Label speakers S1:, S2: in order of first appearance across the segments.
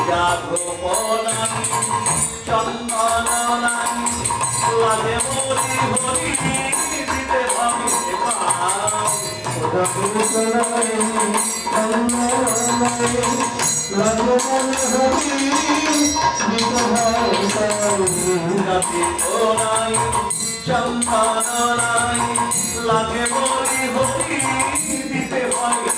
S1: জাগমনাই চন্দন নাই লাগে মরি হরি দিতে ভাবি নাই চন্দন নাই লাগে মরি হরি দিতে ভাবি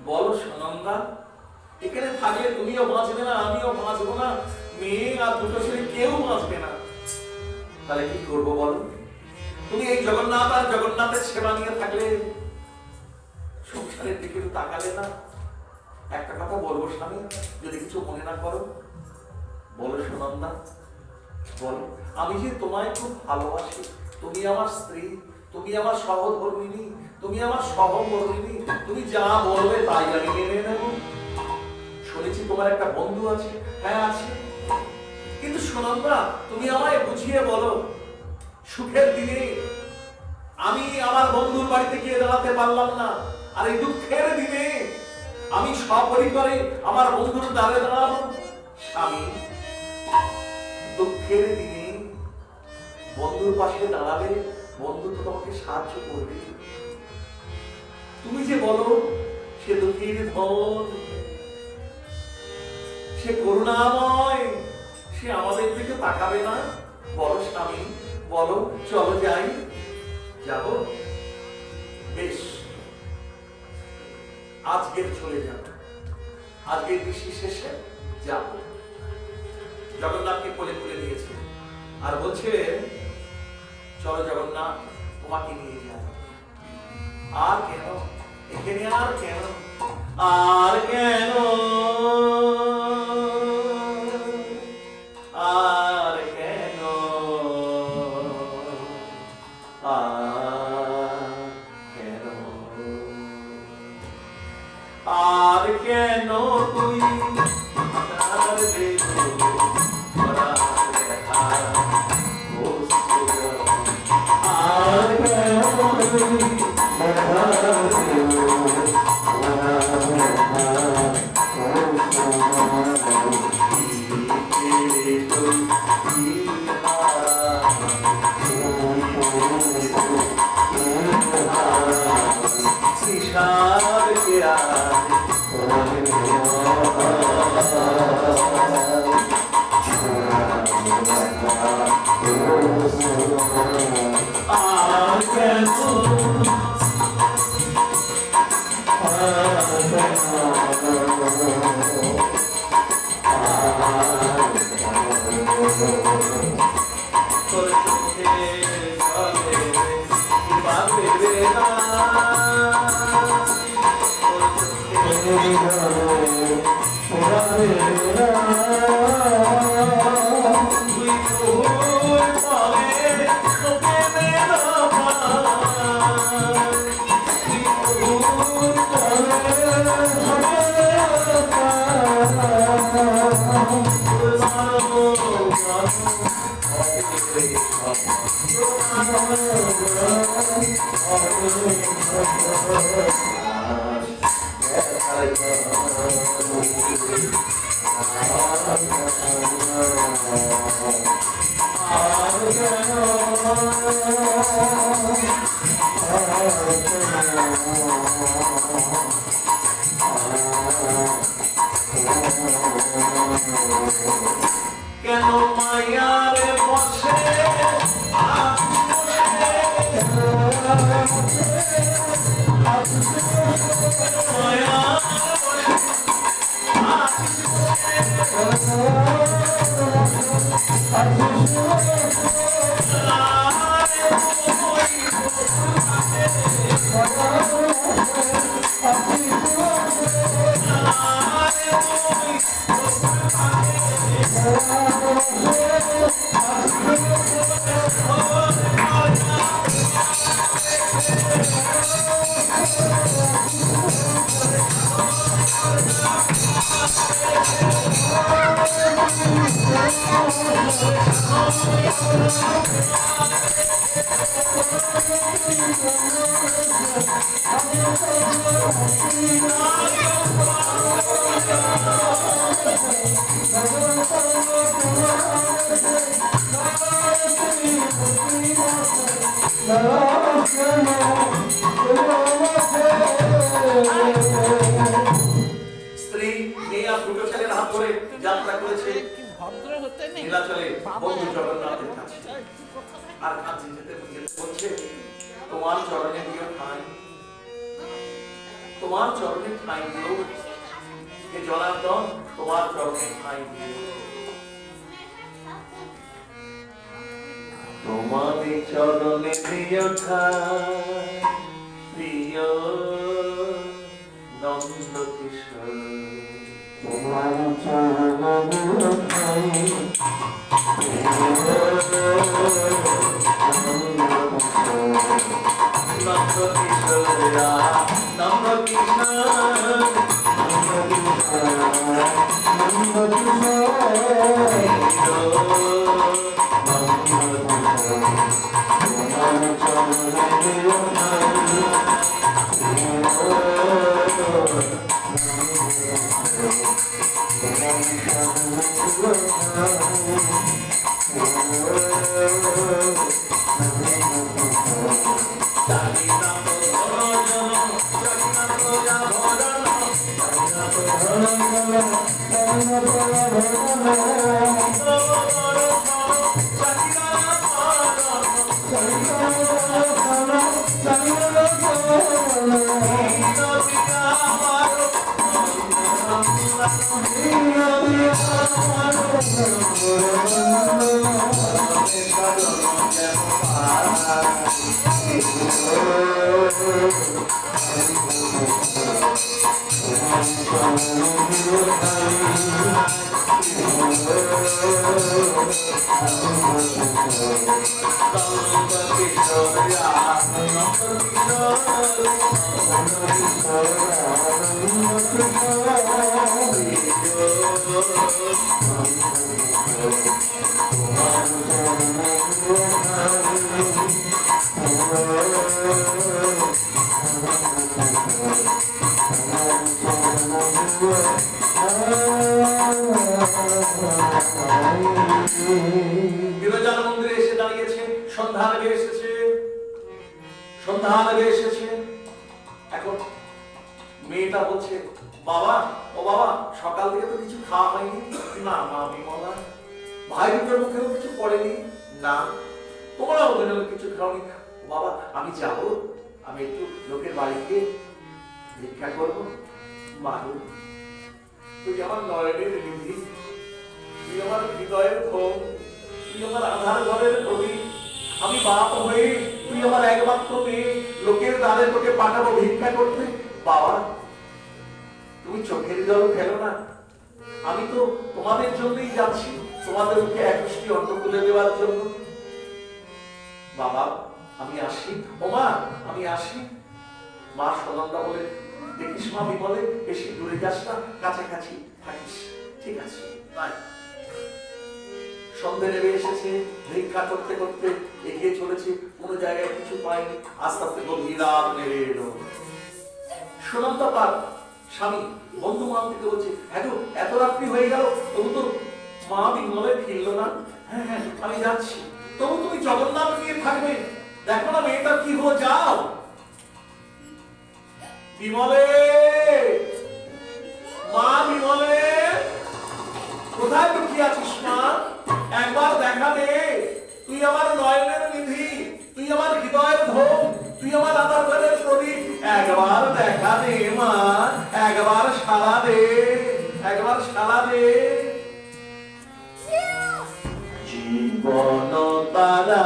S1: বলো সুনন্দা, এখানে থাকলে তুমিও বাঁচবে না, আমিও বাঁচবো না, মেয়ে আর দুটো ছেলে কেউ বাঁচবে না। তাহলে কি করবো বলো? তুমি এই জগন্নাথ আর জগন্নাথের সেবা নিয়ে থাকলে সংসারের দিকে তাকালে না। একটা কথা বলবো স্বামী, যদি কিছু মনে না করো। বলো সুনন্দা, বলো। আমি যে তোমায় খুব ভালোবাসি, তুমি আমার স্ত্রী, তুমি আমার সহধর্মিনী, তুমি আমার সহমর্মিনী, তুমি যা বলবে তাই আমি মেনে নেব। শুনেছি তোমার একটা বন্ধু আছে। হ্যাঁ আছে, কিন্তু সুনন্দা তুমি আমায় বুঝিয়ে বলো, সুখের দিনে আমি আমার বন্ধুর বাড়িতে গিয়ে দাঁড়াতে পারলাম না, আর এই দুঃখের দিনে আমি সপরিবারে আমার বন্ধুর দ্বারে দাঁড়াবো। স্বামী, দুঃখের দিনে বন্ধুর পাশে দাঁড়াবে, বন্ধু তো তোমাকে সাহায্য করবে। তুমি যে বলো সে দুঃখীর ধন, সে করুণাময়, সে আমাদের দিকে তাকাবে না। বলো স্বামী, বলো, চলো যাই। যাব? বেশ, আজকের চলে যাব, আজকের কৃষি শেষে যাব। জগন্নাথকে কোলে তুলে দিয়েছে আর বলছে, চলো জগন্নাথ, তোমাকে নিয়ে যাই। আর কেন এখানে, আর কেন, আর কেন, আর কেন, আর কেন তুই কেন মায়ারে বসে স্ত্রী মেয়ে আর দুটো ছেলের হাত ধরে যাত্রা করেছে নীলাচলে বন্ধু জগন্নাথের কাছে। আর কাছে যেতে বলছে তোমার চরণে দিও ঠাঁই, তোমার চরণে ঠাঁই দিও হে জনার্দন, তোমার চরণে ঠাঁই দিও। তোমার চরণে দিও ঠাঁই প্রিয় নন্দ কিশোর, তোমার চরণে ঠাঁই নন্দ কিশোরা, নন্দ কিশোর, নন্দ বিরজার মন্দিরে এসে দাঁড়িয়েছে, সন্ধ্যা লেগে এসেছে, সন্ধ্যা লেগে এসেছে। এখন মেয়েটা বলছে, বাবা ও বাবা, সকাল থেকে তো কিছু খাওয়া হয়নি। না মা বিমলা, ভাই দুটোর মুখেও কিছু পড়েনি। না, তোমরাও ওদের কিছু খাওনি। বাবা আমি যাবো, আমি একটু লোকের বাড়িতে ভিক্ষা করবো। মারু, তুই আমার নয়নের নিধি, তুই আমার হৃদয়ের ধন, তুই আমার আধার ঘরের কবি। আমি বাপ হয়ে তুই আমার একমাত্র মেয়ে, লোকের দ্বারে তোকে পাঠাবো ভিক্ষা করতে। বাবা তুমি চোখের জল ফেলো না, আমি তো তোমাদের জন্যই যাচ্ছি, তোমাদের মুখে এক মিষ্টি অন্ন তুলে দেওয়ার জন্য। বাবা আমি আসি। ও মা আমি আসি। মা সনন্দা বলে, দেখিস মা বিমলে, বেশি দূরে যাস না, কাছাকাছি থাকিস। ঠিক আছে বাই। সন্ধে নেমে এসেছে, ভিক্ষা করতে করতে এগিয়ে চলেছে, কোনো জায়গায় কিছু পায়নি, আস্তে আস্তে গভীর রাত নেমে এলো। সুনন্দা তার স্বামী বন্ধু মা থেকে বলছে, হ্যাঁ গো, এত রাত্রি হয়ে গেল, তবু তো মা বিমলে ফিরলো না। হ্যাঁ হ্যাঁ, আমি যাচ্ছি, তবু তুমি জগন্নাথ নিয়ে থাকবে, দেখো না মেয়েটা কি হলো, যাও। বিমলে, মা বিমলে, কোথায় লুকিয়ে আছিস মা? একবার দেখা দে, তুই আমার নয়নের নিধি, তুই আমার হৃদয়ের ধন, তুই আমার আদরের প্রদীপ, একবার দেখা দে মা, একবার সাড়া দে, একবার সাড়া দে। জীবন তারা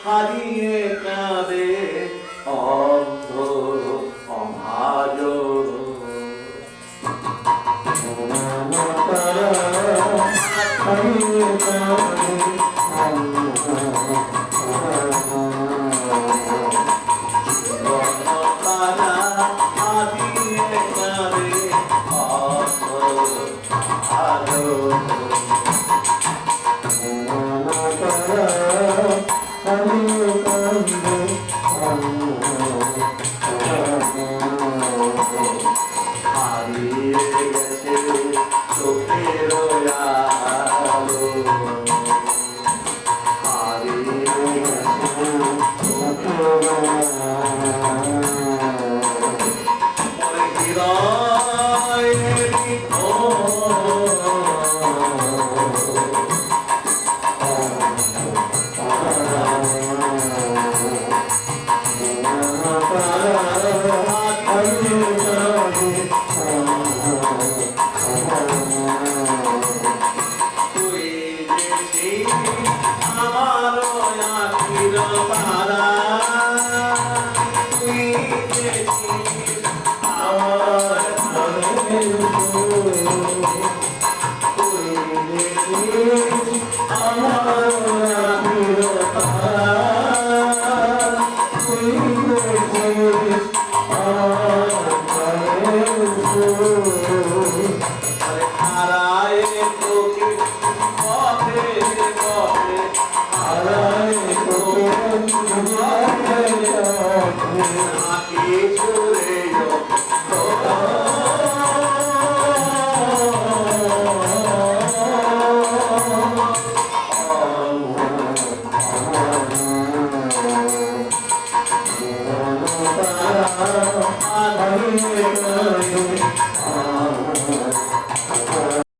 S1: হারিয়ে কাঁদে অন্ধ অভাজন, তারা হারিয়ে কাঁদে অন্ধ জীবন তারা হারিয়ে কাঁদে অন্ধ অভাজন। হারিয়ে গেছে চোখের আলো, হারিয়ে গেছে চোখের হৃদয়ের